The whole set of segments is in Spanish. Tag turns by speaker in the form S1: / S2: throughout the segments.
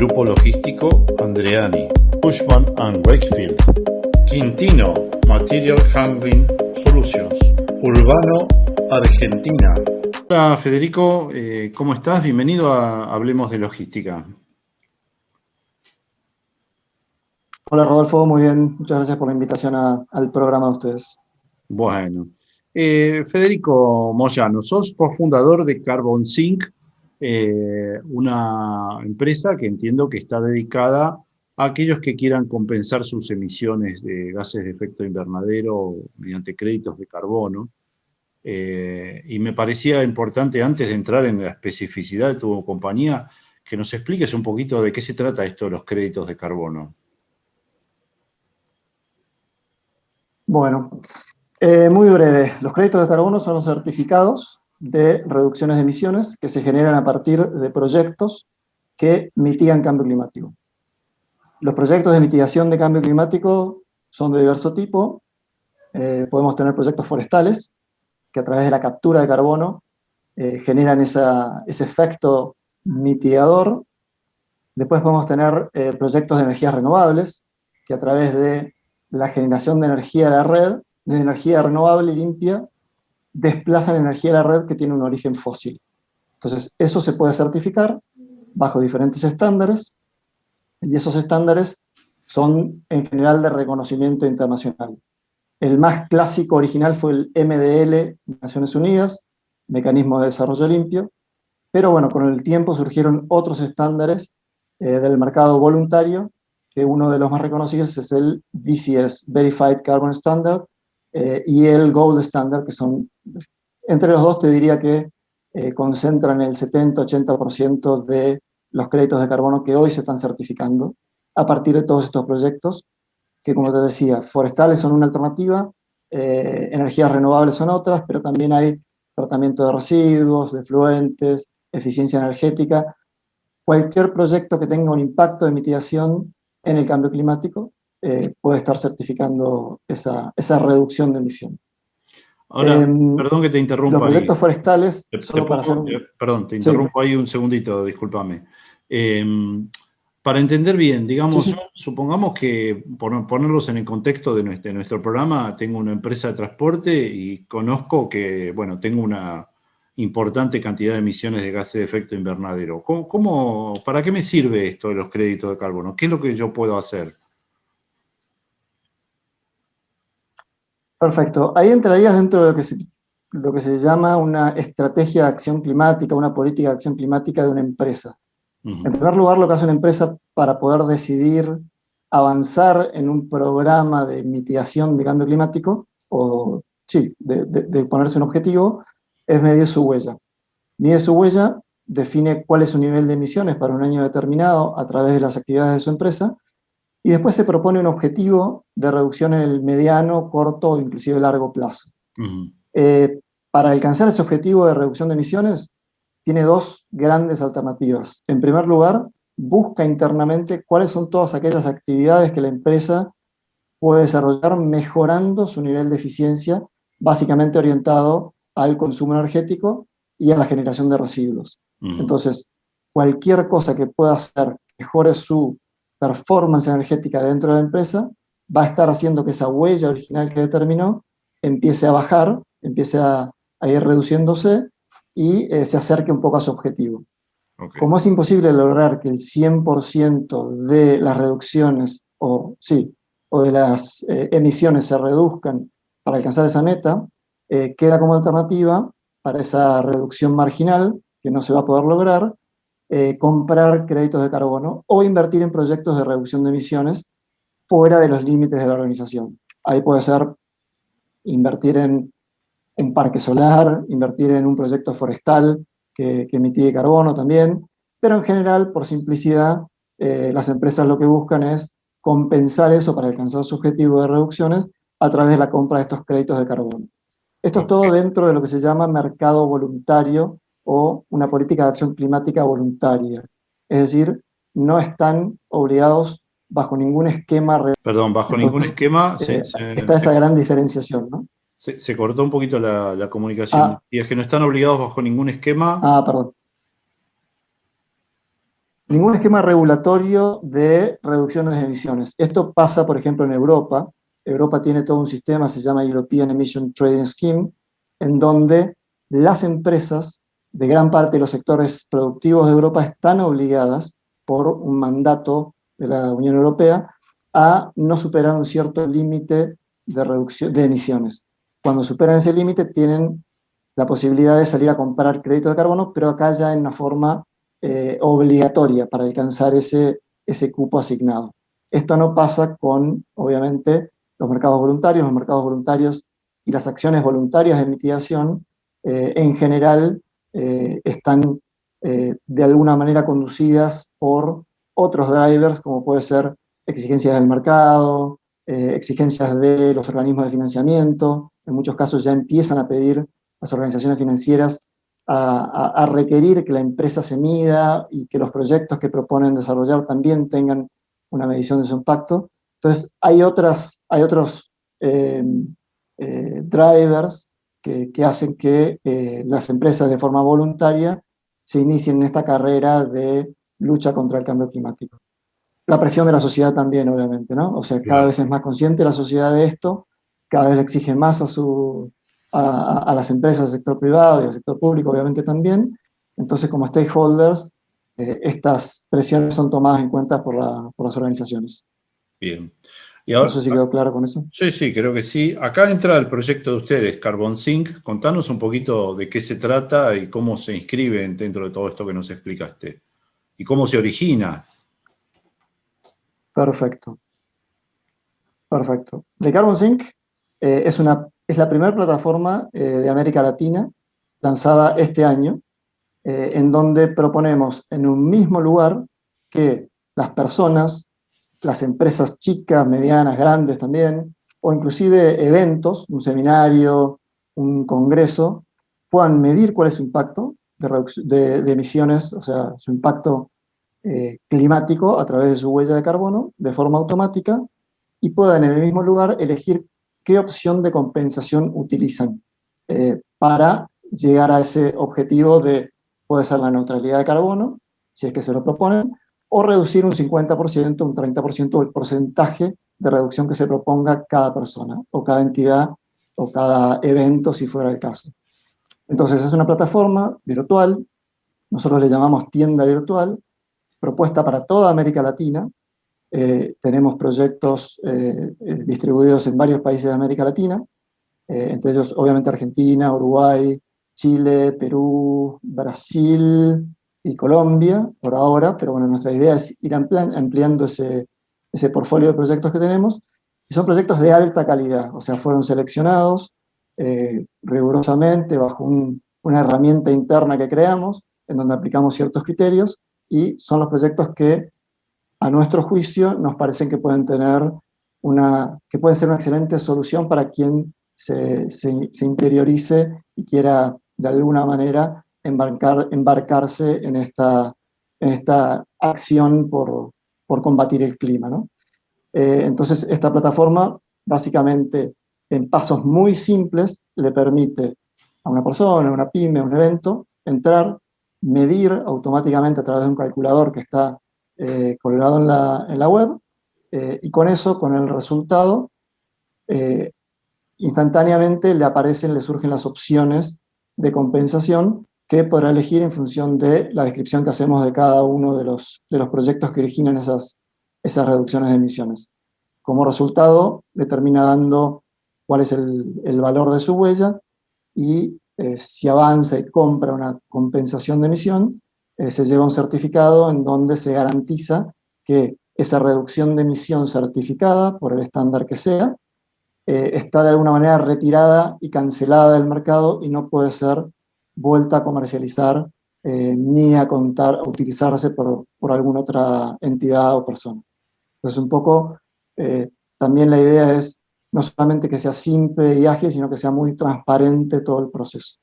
S1: Grupo Logístico Andreani, Cushman & Wakefield, Quintino Material Handling Solutions, Urbano Argentina. Hola Federico, ¿cómo estás? Bienvenido a Hablemos de Logística.
S2: Hola Rodolfo, muy bien. Muchas gracias por la invitación al programa de ustedes.
S1: Bueno, Federico Moyano, sos cofundador de Carbon Sync, una empresa que entiendo que está dedicada a aquellos que quieran compensar sus emisiones de gases de efecto invernadero mediante créditos de carbono. Y me parecía importante, antes de entrar en la especificidad de tu compañía, que nos expliques un poquito de qué se trata esto de los créditos de carbono.
S2: Bueno, muy breve. Los créditos de carbono son los certificados de reducciones de emisiones que se generan a partir de proyectos que mitigan cambio climático. Los proyectos de mitigación de cambio climático son de diverso tipo. Podemos tener proyectos forestales que a través de la captura de carbono generan ese efecto mitigador. Después podemos tener proyectos de energías renovables que a través de la generación de energía de la red, de energía renovable y limpia, desplazan energía de la red que tiene un origen fósil. Entonces, eso se puede certificar bajo diferentes estándares, y esos estándares son en general de reconocimiento internacional. El más clásico original fue el MDL, Naciones Unidas, Mecanismo de Desarrollo Limpio, pero bueno, con el tiempo surgieron otros estándares del mercado voluntario, que uno de los más reconocidos es el VCS, Verified Carbon Standard, y el Gold Standard, que son, entre los dos te diría que concentran el 70-80% de los créditos de carbono que hoy se están certificando a partir de todos estos proyectos, que como te decía, forestales son una alternativa, energías renovables son otras, pero también hay tratamiento de residuos, de efluentes, eficiencia energética. Cualquier proyecto que tenga un impacto de mitigación en el cambio climático puede estar certificando esa reducción de emisión.
S1: Ahora, perdón que te
S2: Los
S1: interrumpa ahí.
S2: proyectos forestales, solo para hacer un...
S1: Perdón, te
S2: Sí.
S1: interrumpo ahí un segundito, discúlpame. Para entender bien, digamos,
S2: Sí.
S1: supongamos que, por ponerlos en el contexto de nuestro programa, tengo una empresa de transporte y conozco que, bueno, tengo una importante cantidad de emisiones de gases de efecto invernadero. ¿Para qué me sirve esto de los créditos de carbono? ¿Qué es lo que yo puedo hacer?
S2: Perfecto. Ahí entrarías dentro de lo que se llama una estrategia de acción climática, una política de acción climática de una empresa. En primer lugar, lo que hace una empresa para poder decidir avanzar en un programa de mitigación de cambio climático, o sí, de ponerse un objetivo, es medir su huella. Mide su huella, define cuál es su nivel de emisiones para un año determinado a través de las actividades de su empresa, y después se propone un objetivo de reducción en el mediano, corto o inclusive largo plazo. Para alcanzar ese objetivo de reducción de emisiones, tiene dos grandes alternativas. En primer lugar, busca internamente cuáles son todas aquellas actividades que la empresa puede desarrollar mejorando su nivel de eficiencia, básicamente orientado al consumo energético y a la generación de residuos. Entonces, cualquier cosa que pueda hacer que mejore su performance energética dentro de la empresa va a estar haciendo que esa huella original que determinó empiece a bajar, empiece a ir reduciéndose y se acerque un poco a su objetivo. Okay. Como es imposible lograr que el 100% de las reducciones, o de las emisiones se reduzcan para alcanzar esa meta, queda como alternativa para esa reducción marginal que no se va a poder lograr, comprar créditos de carbono o invertir en proyectos de reducción de emisiones fuera de los límites de la organización. Ahí puede ser invertir en un parque solar, invertir en un proyecto forestal que mitigue carbono también, pero en general, por simplicidad, las empresas lo que buscan es compensar eso para alcanzar su objetivo de reducciones a través de la compra de estos créditos de carbono. Esto es todo dentro de lo que se llama mercado voluntario o una política de acción climática voluntaria. Es decir, no están obligados bajo ningún esquema.
S1: Perdón, bajo ningún esquema.
S2: Está esa gran diferenciación, ¿no?
S1: Se cortó un poquito la comunicación. Y es que no están obligados bajo ningún esquema.
S2: Perdón. ningún esquema regulatorio de reducciones de emisiones. Esto pasa, por ejemplo, en Europa. Europa tiene todo un sistema, se llama European Emission Trading Scheme, en donde las empresas de gran parte de los sectores productivos de Europa están obligadas por un mandato de la Unión Europea a no superar un cierto límite de reducción de emisiones. Cuando superan ese límite tienen la posibilidad de salir a comprar créditos de carbono, pero acá ya en una forma obligatoria para alcanzar ese cupo asignado. Esto no pasa con, obviamente, los mercados voluntarios. Los mercados voluntarios y las acciones voluntarias de mitigación en general están de alguna manera conducidas por otros drivers, como puede ser exigencias del mercado, exigencias de los organismos de financiamiento. En muchos casos ya empiezan a pedir las organizaciones financieras a requerir que la empresa se mida y que los proyectos que proponen desarrollar también tengan una medición de su impacto. Entonces, hay otros drivers que hacen que las empresas de forma voluntaria se inicien en esta carrera de lucha contra el cambio climático. La presión de la sociedad también, obviamente, ¿no? O sea, cada vez es más consciente la sociedad de esto, cada vez le exige más a las empresas del sector privado y al sector público, obviamente también. Entonces, como stakeholders, estas presiones son tomadas en cuenta por las organizaciones.
S1: Bien. Y ahora,
S2: no sé si quedó claro con eso.
S1: Sí, sí, creo que sí. Acá entra el proyecto de ustedes, Carbon Sync. Contanos un poquito de qué se trata y cómo se inscriben dentro de todo esto que nos explicaste. Y cómo se origina.
S2: Perfecto. Perfecto. The Carbon Sync es la primera plataforma de América Latina lanzada este año, en donde proponemos en un mismo lugar que las personas, las empresas chicas, medianas, grandes también, o inclusive eventos, un seminario, un congreso, puedan medir cuál es su impacto de emisiones, o sea, su impacto climático a través de su huella de carbono de forma automática, y puedan en el mismo lugar elegir qué opción de compensación utilizan para llegar a ese objetivo de, puede ser la neutralidad de carbono, si es que se lo proponen, o reducir un 50%, un 30% el porcentaje de reducción que se proponga cada persona, o cada entidad, o cada evento, si fuera el caso. Entonces es una plataforma virtual, nosotros le llamamos tienda virtual, propuesta para toda América Latina. Tenemos proyectos distribuidos en varios países de América Latina, entre ellos obviamente Argentina, Uruguay, Chile, Perú, Brasil y Colombia por ahora, pero bueno, nuestra idea es ir ampliando ese portfolio de proyectos que tenemos, y son proyectos de alta calidad, o sea, fueron seleccionados rigurosamente bajo una herramienta interna que creamos, en donde aplicamos ciertos criterios, y son los proyectos que a nuestro juicio nos parecen que pueden ser una excelente solución para quien se interiorice y quiera de alguna manera embarcarse en esta acción por combatir el clima, ¿no? Entonces, esta plataforma, básicamente, en pasos muy simples, le permite a una persona, a una pyme, a un evento, entrar, medir automáticamente a través de un calculador que está colgado en la web, y con eso, con el resultado, instantáneamente le surgen las opciones de compensación que podrá elegir en función de la descripción que hacemos de cada uno de los proyectos que originan esas reducciones de emisiones. Como resultado, le termina dando cuál es el valor de su huella, y si avanza y compra una compensación de emisión, se lleva un certificado en donde se garantiza que esa reducción de emisión certificada, por el estándar que sea, está de alguna manera retirada y cancelada del mercado y no puede ser vuelta a comercializar ni a utilizarse por alguna otra entidad o persona. Entonces, un poco, también la idea es no solamente que sea simple y ágil, sino que sea muy transparente todo el proceso.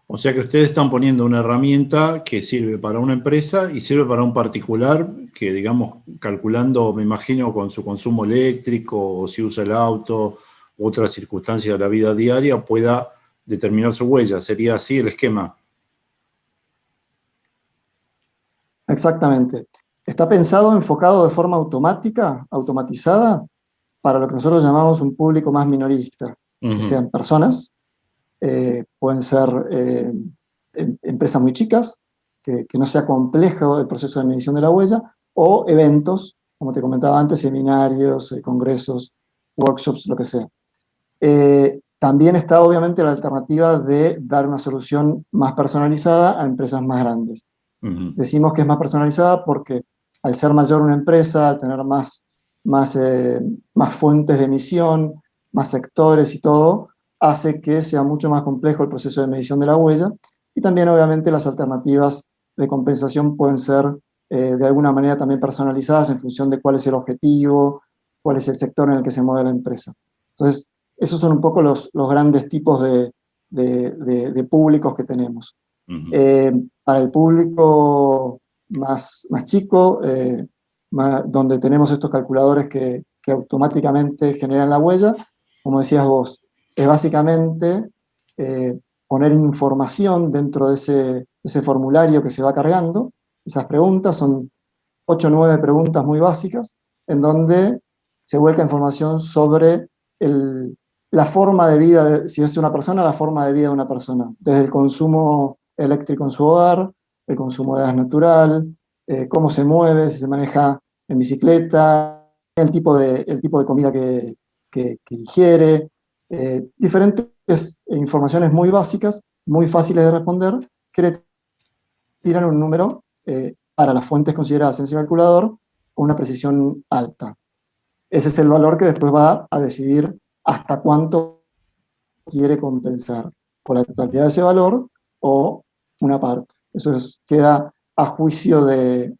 S1: O sea que ustedes están poniendo una herramienta que sirve para una empresa y sirve para un particular que, digamos, calculando, me imagino, con su consumo eléctrico o si usa el auto u otras circunstancias de la vida diaria, pueda determinar su huella. ¿Sería así el esquema?
S2: Exactamente. Está pensado, enfocado de forma automática, automatizada, para lo que nosotros llamamos un público más minorista, que sean personas, pueden ser empresas muy chicas, que no sea complejo el proceso de medición de la huella, o eventos, como te comentaba antes, seminarios, congresos, workshops, lo que sea. También está obviamente la alternativa de dar una solución más personalizada a empresas más grandes. Decimos que es más personalizada porque al ser mayor una empresa, al tener más fuentes de emisión, más sectores y todo, hace que sea mucho más complejo el proceso de medición de la huella, y también obviamente las alternativas de compensación pueden ser de alguna manera también personalizadas en función de cuál es el objetivo, cuál es el sector en el que se mueve la empresa. Entonces, esos son un poco los grandes tipos de públicos que tenemos. Para el público más chico, donde tenemos estos calculadores que automáticamente generan la huella, como decías vos, es básicamente poner información dentro de ese formulario que se va cargando. Esas preguntas son 8 o 9 preguntas muy básicas, en donde se vuelca información sobre la forma de vida, si es una persona, la forma de vida de una persona, desde el consumo eléctrico en su hogar, el consumo de gas natural, cómo se mueve, si se maneja en bicicleta, el tipo de comida que ingiere, diferentes informaciones muy básicas, muy fáciles de responder, que le tiran un número para las fuentes consideradas en ese calculador con una precisión alta. Ese es el valor que después va a decidir hasta cuánto quiere compensar, por la totalidad de ese valor o una parte. Eso queda a juicio de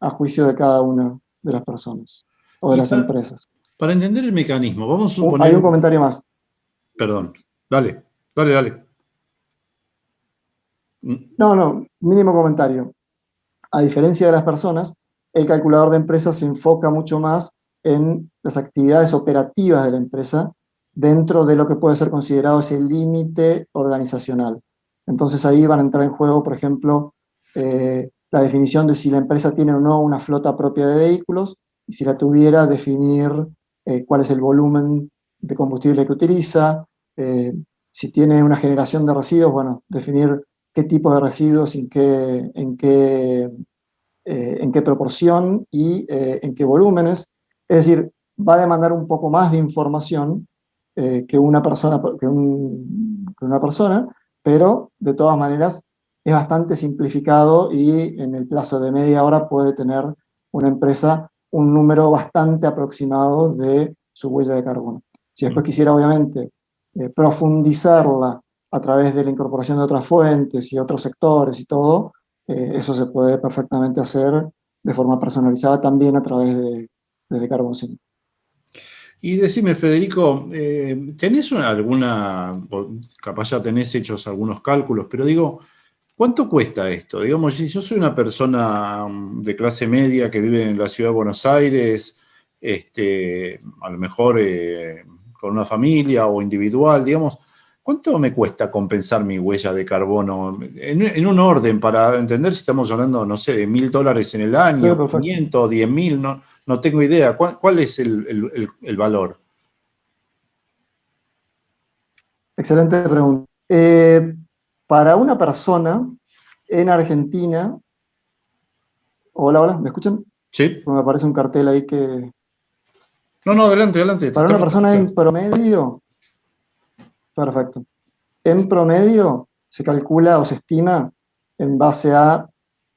S2: cada una de las personas o de las empresas.
S1: Para entender el mecanismo, vamos a suponer...
S2: Hay un comentario más.
S1: Perdón, dale.
S2: No, mínimo comentario. A diferencia de las personas, el calculador de empresas se enfoca mucho más en las actividades operativas de la empresa dentro de lo que puede ser considerado ese límite organizacional. Entonces ahí van a entrar en juego, por ejemplo, la definición de si la empresa tiene o no una flota propia de vehículos, y si la tuviera, definir cuál es el volumen de combustible que utiliza, si tiene una generación de residuos, bueno, definir qué tipo de residuos, en qué proporción y en qué volúmenes. Es decir, va a demandar un poco más de información que una persona, pero de todas maneras es bastante simplificado, y en el plazo de media hora puede tener una empresa un número bastante aproximado de su huella de carbono. Si después quisiera, obviamente, profundizarla a través de la incorporación de otras fuentes y otros sectores y todo, eso se puede perfectamente hacer de forma personalizada también a través de Carbon Sync.
S1: Y decime, Federico, ¿tenés capaz ya tenés hechos algunos cálculos, pero digo, ¿cuánto cuesta esto? Digamos, si yo soy una persona de clase media que vive en la ciudad de Buenos Aires, a lo mejor con una familia o individual, digamos, ¿cuánto me cuesta compensar mi huella de carbono? En un orden, para entender si estamos hablando, no sé, de $1.000 en el año,
S2: Sí,
S1: 500, 10.000, no tengo idea. ¿Cuál es el valor?
S2: Excelente pregunta. Para una persona en Argentina... Hola, ¿me escuchan?
S1: Sí.
S2: Me aparece un cartel ahí que...
S1: No, adelante.
S2: Para una persona en promedio... Perfecto. En promedio se calcula o se estima en base a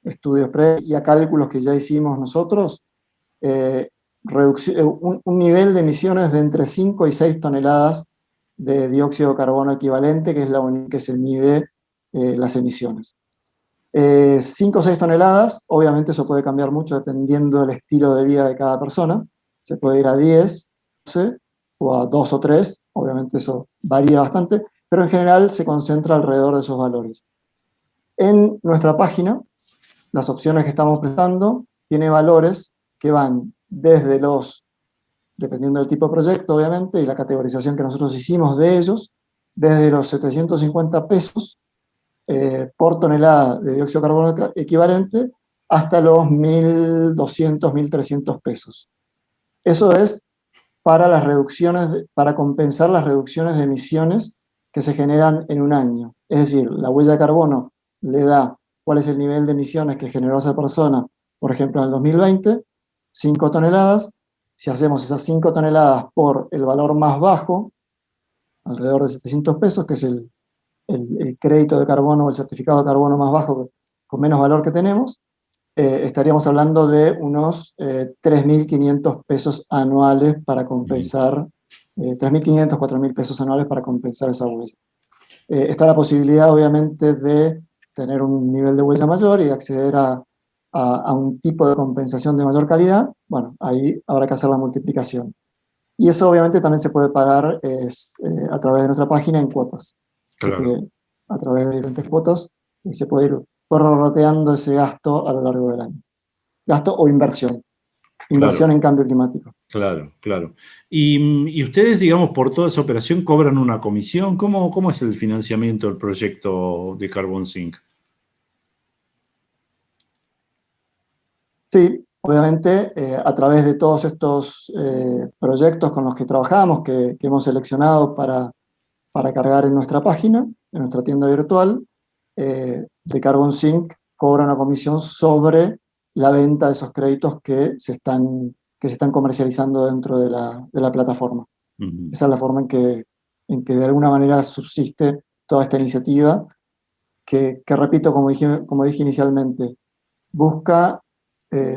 S2: estudios previos y a cálculos que ya hicimos nosotros, un nivel de emisiones de entre 5 y 6 toneladas de dióxido de carbono equivalente, que es la unidad que se mide las emisiones. 5 o 6 toneladas, obviamente eso puede cambiar mucho dependiendo del estilo de vida de cada persona. Se puede ir a 10, 12 o a 2 o 3, obviamente eso varía bastante, pero en general se concentra alrededor de esos valores. En nuestra página, las opciones que estamos prestando tiene valores que van desde dependiendo del tipo de proyecto, obviamente, y la categorización que nosotros hicimos de ellos, desde los 750 pesos por tonelada de dióxido de carbono equivalente hasta los 1.200, 1.300 pesos. Eso es para las reducciones, para compensar las reducciones de emisiones que se generan en un año. Es decir, la huella de carbono le da cuál es el nivel de emisiones que generó esa persona, por ejemplo, en el 2020, 5 toneladas. Si hacemos esas 5 toneladas por el valor más bajo, alrededor de 700 pesos, que es el crédito de carbono o el certificado de carbono más bajo, con menos valor que tenemos, estaríamos hablando de unos 3.500 pesos anuales para compensar, 3.500, 4.000 pesos anuales para compensar esa huella. Está la posibilidad, obviamente, de tener un nivel de huella mayor y de acceder a un tipo de compensación de mayor calidad. Bueno, ahí habrá que hacer la multiplicación. Y eso obviamente también se puede pagar a través de nuestra página en cuotas.
S1: Claro.
S2: Así que a través de diferentes cuotas se puede ir prorrateando ese gasto a lo largo del año. Gasto o inversión. Inversión
S1: Claro.
S2: en cambio climático.
S1: Claro, claro. Y ustedes, digamos, por toda esa operación cobran una comisión. ¿Cómo es el financiamiento del proyecto de Carbon Sync?
S2: Sí, obviamente a través de todos estos proyectos con los que trabajamos, que hemos seleccionado para cargar en nuestra página, en nuestra tienda virtual, de Carbon Sync cobra una comisión sobre la venta de esos créditos que se están comercializando dentro de la plataforma.
S1: Ujú.
S2: Esa es la forma en que de alguna manera subsiste toda esta iniciativa, que repito, como dije inicialmente, busca,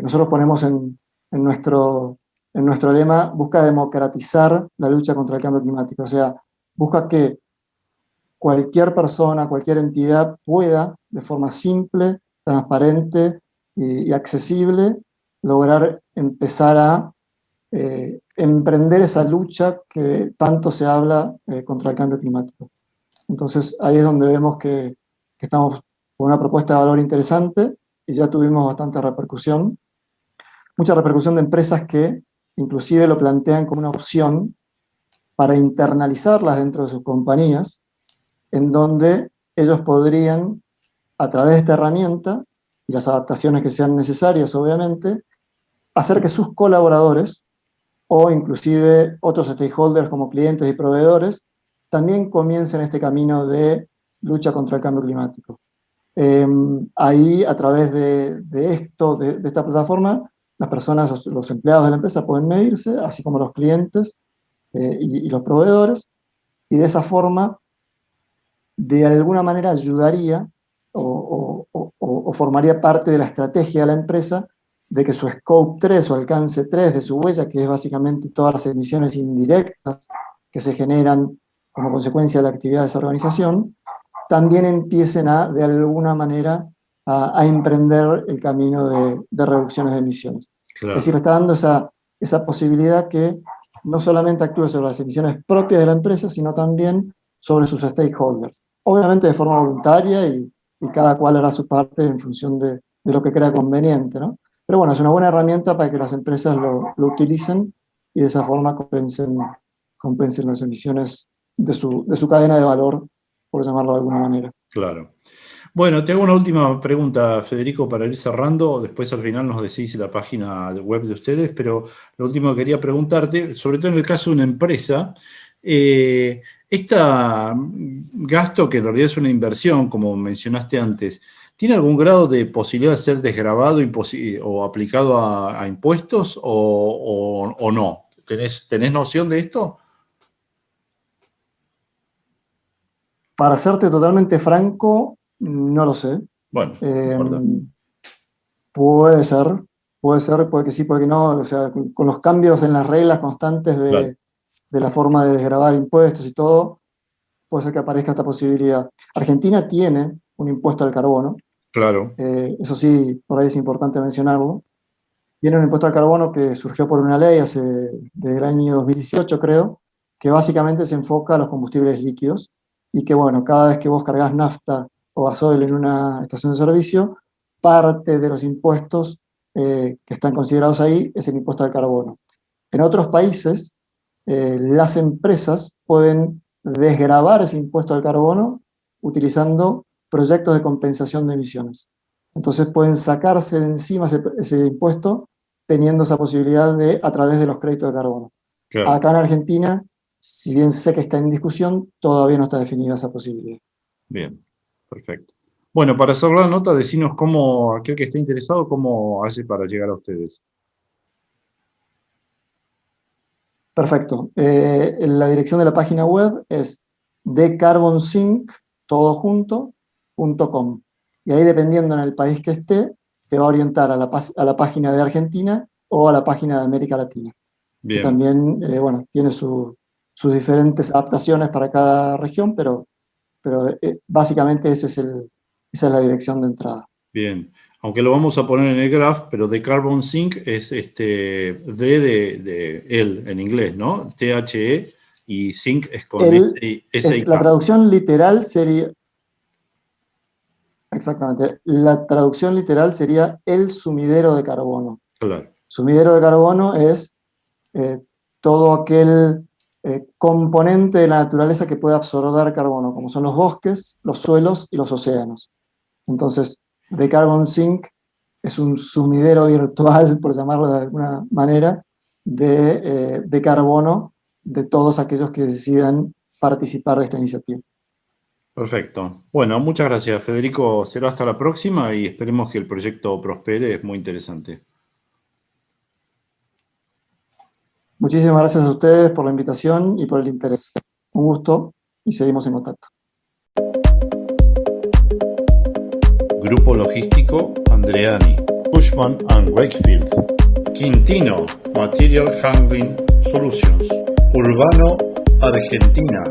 S2: nosotros ponemos en nuestro lema, busca democratizar la lucha contra el cambio climático. O sea, busca que cualquier persona, cualquier entidad pueda, de forma simple, transparente y accesible, lograr empezar a emprender esa lucha que tanto se habla contra el cambio climático. Entonces ahí es donde vemos que estamos con una propuesta de valor interesante y ya tuvimos bastante repercusión. Mucha repercusión de empresas que inclusive lo plantean como una opción para internalizarlas dentro de sus compañías, en donde ellos podrían, a través de esta herramienta y las adaptaciones que sean necesarias, obviamente, hacer que sus colaboradores o inclusive otros stakeholders como clientes y proveedores también comiencen este camino de lucha contra el cambio climático. Ahí, a través de esta plataforma, las personas, los empleados de la empresa pueden medirse, así como los clientes y los proveedores, y de esa forma, de alguna manera, ayudaría o formaría parte de la estrategia de la empresa de que su scope 3 o alcance 3 de su huella, que es básicamente todas las emisiones indirectas que se generan como consecuencia de la actividad de esa organización, también empiecen de alguna manera, a emprender el camino de reducciones de emisiones.
S1: Claro.
S2: Es decir, está dando esa posibilidad que no solamente actúe sobre las emisiones propias de la empresa, sino también sobre sus stakeholders. Obviamente de forma voluntaria y cada cual hará su parte en función de lo que crea conveniente, ¿no? Pero bueno, es una buena herramienta para que las empresas lo utilicen y de esa forma compensen las emisiones de su cadena de valor, por llamarlo de alguna manera.
S1: Claro. Bueno, te hago una última pregunta, Federico, para ir cerrando. Después al final nos decís la página web de ustedes, pero lo último que quería preguntarte, sobre todo en el caso de una empresa, este gasto, que en realidad es una inversión, como mencionaste antes, ¿tiene algún grado de posibilidad de ser desgravado o aplicado a impuestos o no? ¿Tenés noción de esto?
S2: Para serte totalmente franco, no lo sé.
S1: Bueno, no
S2: Eh,
S1: importa.
S2: puede ser, puede que sí, puede que no. O sea, con los cambios en las reglas constantes
S1: Claro,
S2: de la forma de desgravar impuestos y todo, puede ser que aparezca esta posibilidad. Argentina tiene un impuesto al carbono,
S1: claro,
S2: eso sí, por ahí es importante mencionarlo. Tiene un impuesto al carbono que surgió por una ley desde el año 2018, creo, que básicamente se enfoca a los combustibles líquidos y que, bueno, cada vez que vos cargas nafta o gasoil en una estación de servicio, parte de los impuestos que están considerados ahí es el impuesto al carbono. En otros países, las empresas pueden desgravar ese impuesto al carbono utilizando proyectos de compensación de emisiones. Entonces pueden sacarse de encima ese impuesto teniendo esa posibilidad a través de los créditos de carbono.
S1: Claro.
S2: Acá en Argentina, si bien sé que está en discusión, todavía no está definida esa posibilidad.
S1: Bien, perfecto. Bueno, para cerrar la nota, decinos cómo, aquel que esté interesado, cómo hace para llegar a ustedes.
S2: Perfecto. La dirección de la página web es decarbonsync.com. Y ahí, dependiendo en el país que esté, te va a orientar a la página de Argentina o a la página de América Latina.
S1: Bien.
S2: Que también, bueno, tiene sus diferentes adaptaciones para cada región, pero básicamente esa es la dirección de entrada.
S1: Bien, aunque lo vamos a poner en el graph, pero The Carbon Sync es D de él en inglés, ¿no? THE, y Sync es con S.
S2: La traducción literal sería... Exactamente. La traducción literal sería el sumidero de carbono.
S1: Claro.
S2: Sumidero de carbono es todo aquel componente de la naturaleza que puede absorber carbono, como son los bosques, los suelos y los océanos. Entonces, The Carbon Sink es un sumidero virtual, por llamarlo de alguna manera, de carbono de todos aquellos que decidan participar de esta iniciativa.
S1: Perfecto. Bueno, muchas gracias, Federico. Será hasta la próxima y esperemos que el proyecto prospere. Es muy interesante.
S2: Muchísimas gracias a ustedes por la invitación y por el interés. Un gusto y seguimos en contacto.
S1: Grupo Logístico Andreani, Cushman & Wakefield, Quintino Material Handling Solutions, Urbano Argentina.